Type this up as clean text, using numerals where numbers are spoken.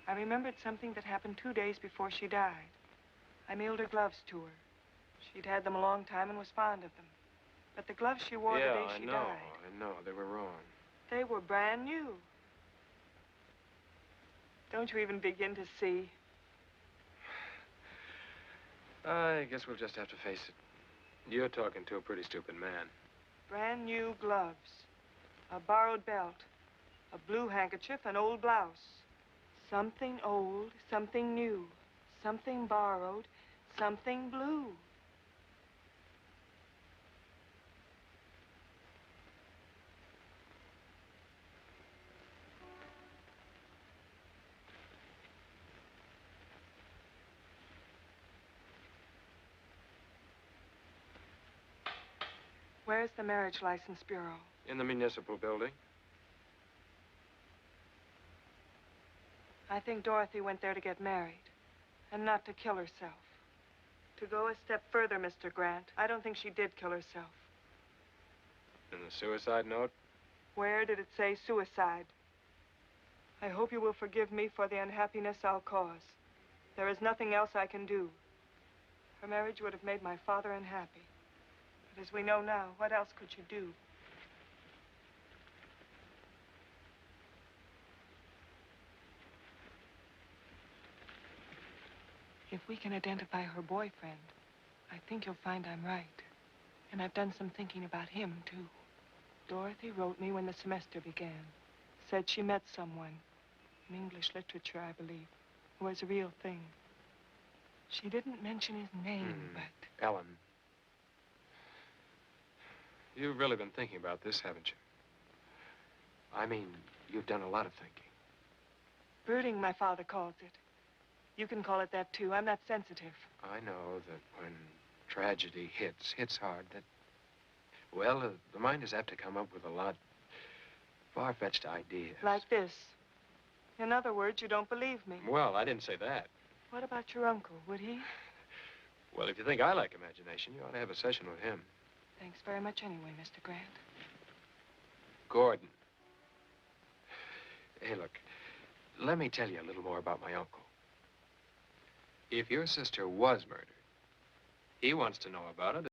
I remembered something that happened 2 days before she died. I mailed her gloves to her. She'd had them a long time and was fond of them. But the gloves she wore the day she died... I know. They were wrong. They were brand new. Don't you even begin to see? I guess we'll just have to face it. You're talking to a pretty stupid man. Brand new gloves. A borrowed belt. A blue handkerchief, an old blouse. Something old, something new. Something borrowed, something blue. Where's the marriage license bureau? In the municipal building. I think Dorothy went there to get married, and not to kill herself. To go a step further, Mr. Grant, I don't think she did kill herself. And the suicide note? Where did it say suicide? I hope you will forgive me for the unhappiness I'll cause. There is nothing else I can do. Her marriage would have made my father unhappy. But as we know now, what else could you do? If we can identify her boyfriend, I think you'll find I'm right. And I've done some thinking about him, too. Dorothy wrote me when the semester began. Said she met someone, in English literature, I believe, who was a real thing. She didn't mention his name, but... Ellen. You've really been thinking about this, haven't you? I mean, you've done a lot of thinking. Brooding, my father calls it. You can call it that, too. I'm not sensitive. I know that when tragedy hits hard, that... Well, the mind is apt to come up with a lot far-fetched ideas. Like this. In other words, you don't believe me. Well, I didn't say that. What about your uncle? Would he? Well, if you think I like imagination, you ought to have a session with him. Thanks very much anyway, Mr. Grant. Gordon. Hey, look, let me tell you a little more about my uncle. If your sister was murdered, he wants to know about it.